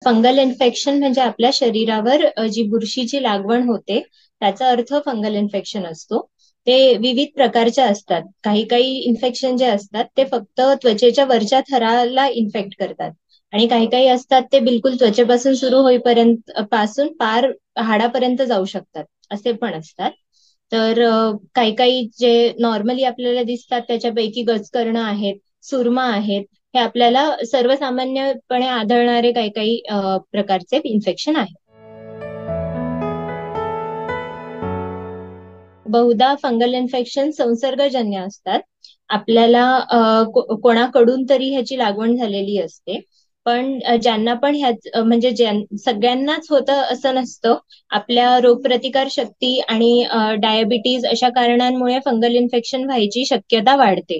Fungal infection म्हणजे आपल्या शरीरावर जी बुरशीची लागवण होते त्याचा अर्थ फंगल इन्फेक्शन असतो. ते विविध प्रकारचे असतात. काही काही इन्फेक्शन जे असतात ते फक्त त्वचेच्या वरच्या थराला इन्फेक्ट करतात आणि काही काही असतात ते बिलकुल त्वचेपासून सुरू होईपर्यंत पासून पार हाडापर्यंत जाऊ शकतात, असे पण असतात. तर काही काही जे नॉर्मली आपल्याला दिसतात त्याच्यापैकी गजकर्ण आहेत, सुरमा आहेत, हे आपल्याला सर्वसामान्यपणे आढळणारे काही काही प्रकारचे इन्फेक्शन आहे. बहुधा फंगल इन्फेक्शन संसर्गजन्य असतात. आपल्याला कोणाकडून तरी ह्याची लागवण झालेली असते. पण ज्यांना पण म्हणजे सगळ्यांनाच होतं असं नसतं. आपल्या रोगप्रतिकार शक्ती आणि डायबिटीज अशा कारणांमुळे फंगल इन्फेक्शन व्हायची शक्यता वाढते.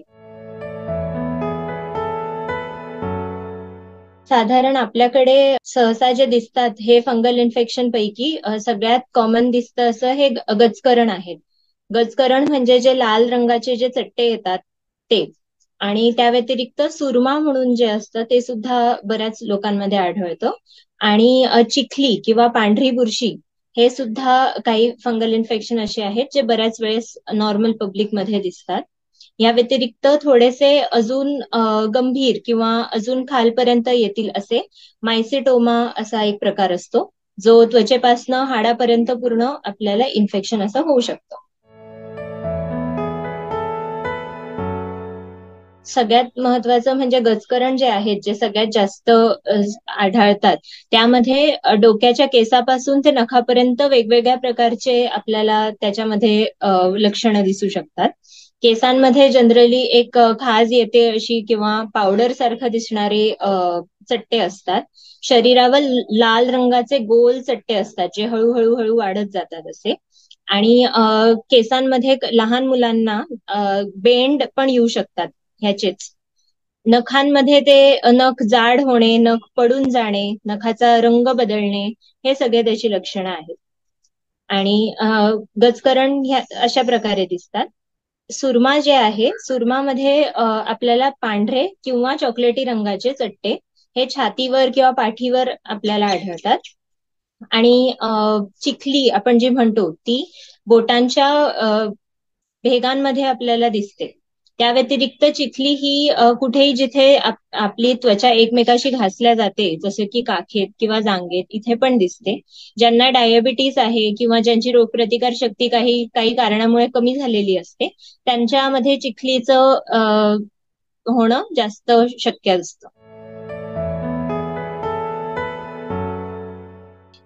साधारण आपल्याकडे सहसा जे दिसतात हे फंगल इन्फेक्शन पैकी सगळ्यात कॉमन दिसतं असं हे गजकरण आहेत. गजकरण म्हणजे जे लाल रंगाचे जे चट्टे येतात ते. आणि त्या व्यतिरिक्त सुरमा म्हणून जे असतं ते सुद्धा बऱ्याच लोकांमध्ये आढळतं. आणि चिखली किंवा पांढरी बुरशी हे सुद्धा काही फंगल इन्फेक्शन असे आहेत जे बऱ्याच वेळेस नॉर्मल पब्लिकमध्ये दिसतात. या व्यतिरिक्त थोडेसे अजून गंभीर किंवा अजून खालपर्यंत येतील असे मायसेटोमा असा एक प्रकार असतो, जो त्वचेपासनं हाडापर्यंत पूर्ण आपल्याला इन्फेक्शन असं होऊ शकतं. सगळ्यात महत्वाचं म्हणजे गजकरण जे आहेत, जे सगळ्यात जास्त आढळतात, त्यामध्ये डोक्याच्या केसापासून ते नखापर्यंत वेगवेगळ्या प्रकारचे आपल्याला त्याच्यामध्ये लक्षणं दिसू शकतात. केसांमध्ये जनरली एक खाज येते अशी किंवा पावडर सारखं दिसणारे चट्टे असतात. शरीरावर लाल रंगाचे गोल चट्टे असतात, जे हळूहळू हळू वाढत जातात असे. आणि केसांमध्ये लहान मुलांना बेंड पण येऊ शकतात ह्याचेच. नखांमध्ये ते नख जाड होणे, नख पडून जाणे, नखाचा रंग बदलणे, हे सगळे त्याची लक्षणं आहेत. आणि गजकरण ह्या अशा प्रकारे दिसतात. सुरमा जे आहे, सुरमामध्ये आपल्याला पांढरे किंवा चॉकलेटी रंगाचे चट्टे हे छातीवर किंवा पाठीवर आपल्याला आढळतात. आणि चिखली आपण जी म्हणतो ती बोटांच्या भेगांमध्ये आपल्याला दिसते. त्या व्यतिरिक्त चिखली ही कुठेही जिथे आपली त्वचा एकमेकाशी घासल्या जाते, जसे की काखेत किंवा जांघेत, इथे पण दिसते. ज्यांना डायबिटीस आहे किंवा ज्यांची रोगप्रतिकार शक्ती काही काही कारणामुळे कमी झालेली असते, त्यांच्यामध्ये चिखलीचं होणं जास्त शक्य असतं.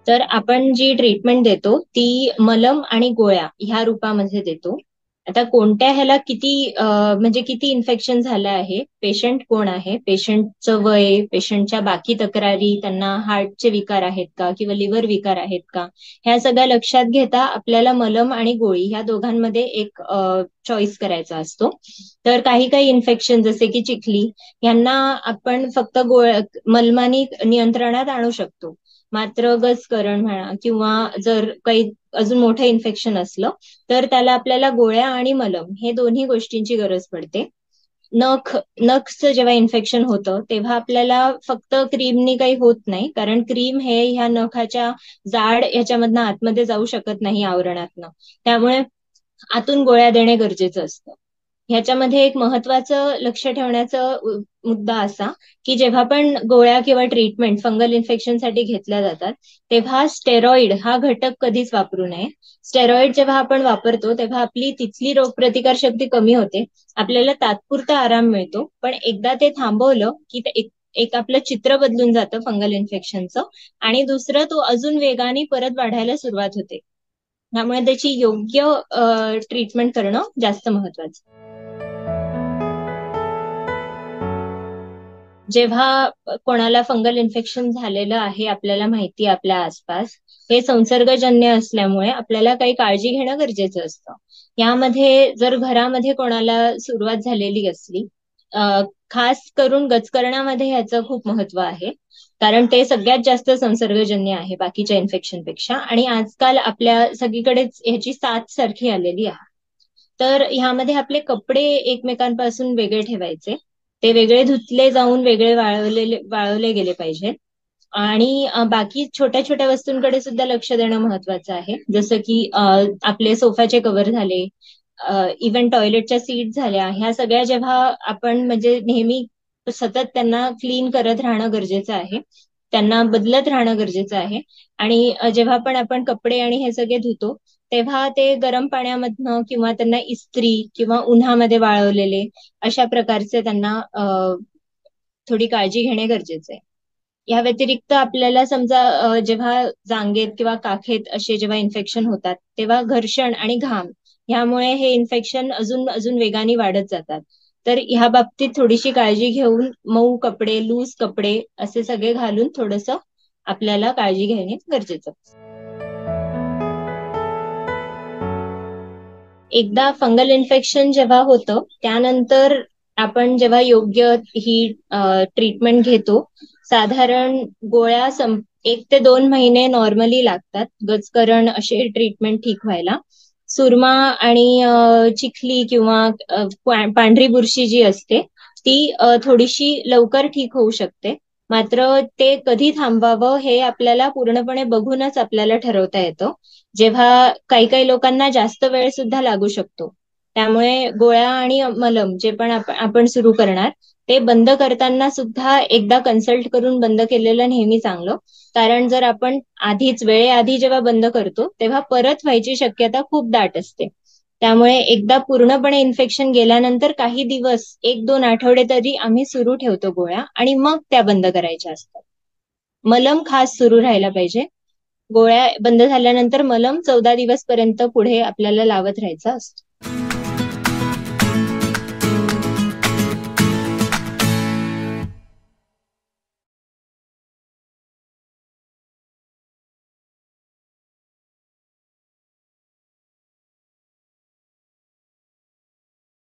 तर आपण जी ट्रीटमेंट देतो ती मलम आणि गोळ्या ह्या रूपामध्ये देतो. आता कोणत्या ह्याला किती म्हणजे किती इन्फेक्शन झालं आहे, पेशंट कोण आहे, पेशंटचं वय, पेशंटच्या बाकी तक्रारी, त्यांना हार्टचे विकार आहेत का किंवा लिव्हर विकार आहेत का, ह्या सगळ्या लक्षात घेता आपल्याला मलम आणि गोळी ह्या दोघांमध्ये एक चॉईस करायचा असतो. तर काही काही इन्फेक्शन जसे की चिखली यांना आपण फक्त मलमानी नियंत्रणात आणू शकतो. मात्र गजकरण म्हणा किंवा जर काही अजून मोठं इन्फेक्शन असलं तर त्याला आपल्याला गोळ्या आणि मलम हे दोन्ही गोष्टींची गरज पडते. नखचं जेव्हा इन्फेक्शन होतं तेव्हा आपल्याला फक्त क्रीमनी काही होत नाही, कारण क्रीम हे ह्या नखाच्या जाड ह्याच्यामधनं आतमध्ये जाऊ शकत नाही आवरणातनं. त्यामुळे आतून गोळ्या देणे गरजेचं असतं. ह्याच्यामध्ये एक महत्वाचं लक्ष ठेवण्याचा मुद्दा असा की जेव्हा पण गोळ्या किंवा ट्रीटमेंट फंगल इन्फेक्शनसाठी घेतल्या जातात तेव्हा स्टेरॉइड हा घटक कधीच वापरू नये. स्टेरॉइड जेव्हा आपण वापरतो तेव्हा आपली तिथली रोगप्रतिकार शक्ती कमी होते, आपल्याला तात्पुरता आराम मिळतो, पण एकदा ते थांबवलं की एक आपलं चित्र बदलून जातं फंगल इन्फेक्शनचं. आणि दुसरं तो अजून वेगाने परत वाढायला सुरुवात होते. त्यामुळे त्याची योग्य ट्रीटमेंट करणं जास्त महत्वाचं. जेव्हा कोणाला फंगल इन्फेक्शन झालेलं आहे आपल्याला माहिती आपल्या आसपास, हे संसर्गजन्य असल्यामुळे आपल्याला काही काळजी घेणं गरजेचं असतं. यामध्ये जर घरामध्ये कोणाला सुरुवात झालेली असली, खास करून गजकरणामध्ये ह्याचं खूप महत्व आहे, कारण ते सगळ्यात जास्त संसर्गजन्य आहे बाकीच्या इन्फेक्शनपेक्षा. आणि आजकाल आपल्या सगळीकडेच ह्याची साथ सारखी आलेली आहे. तर ह्यामध्ये आपले कपडे एकमेकांपासून वेगळे ठेवायचे, ते वेगळे धुतले जाऊन वेगळे वाळवले गेले पाहिजे. आणि बाकी छोट्या छोट्या वस्तूंकडे सुद्धा लक्ष देणं महत्वाचं आहे. जसं की आपले सोफ्याचे कव्हर झाले, इव्हन टॉयलेटच्या सीट झाल्या, ह्या सगळ्या जेव्हा आपण म्हणजे नेहमी सतत त्यांना क्लीन करत राहणं गरजेचं आहे. त्यांना बदलत राहणं गरजेचं आहे. आणि जेव्हा पण आपण कपडे आणि हे सगळे धुतो, तेव्हा ते गरम पाण्यामधनं किंवा त्यांना इस्त्री किंवा उन्हामध्ये वाळवलेले अशा प्रकारचे त्यांना थोडी काळजी घेणे गरजेचे आहे. या व्यतिरिक्त आपल्याला समजा जेव्हा जांगेत किंवा काखेत असे जेव्हा इन्फेक्शन होतात, तेव्हा घर्षण आणि घाम ह्यामुळे हे इन्फेक्शन अजून अजून वेगाने वाढत जातात. तर ह्या बाबतीत थोडीशी काळजी घेऊन मऊ कपडे, लूज कपडे असे सगळे घालून थोडंसं आपल्याला काळजी घेणे गरजेचं. एकदा फंगल इन्फेक्शन जेव्हा होतं, त्यानंतर आपण जेव्हा योग्य ही ट्रीटमेंट घेतो, साधारण गोळ्या 1 ते 2 महिने नॉर्मली लागतात गजकरण असे ट्रीटमेंट ठीक व्हायला. सुरमा आणि चिखली किंवा पांढरी बुरशी जी असते ती थोडीशी लवकर ठीक होऊ शकते. मात्र ते कधी थांबवावं हे आपल्याला पूर्णपणे बघूनच आपल्याला ठरवता येतं. जेव्हा काही काही लोकांना जास्त वेळ सुद्धा लागू शकतो. त्यामुळे गोळ्या आणि मलम जे पण आपण सुरू करणार ते बंद करताना सुद्धा एकदा कन्सल्ट करून बंद केलेलं नेहमी चांगलं. कारण जर आपण आधीच वेळेआधी जेव्हा बंद करतो तेव्हा परत व्हायची शक्यता खूप दाट असते. त्यामुळे एकदा पूर्णपणे इन्फेक्शन गेल्यानंतर काही दिवस 1-2 आठवडे तरी आम्ही सुरू ठेवतो गोळ्या आणि मग त्या बंद करायच्या असतात. मलम खास सुरू राहायला पाहिजे. गोळ्या बंद झाल्यानंतर मलम 14 दिवस पर्यंत पुढे आपल्याला लावत राहायचं असतं.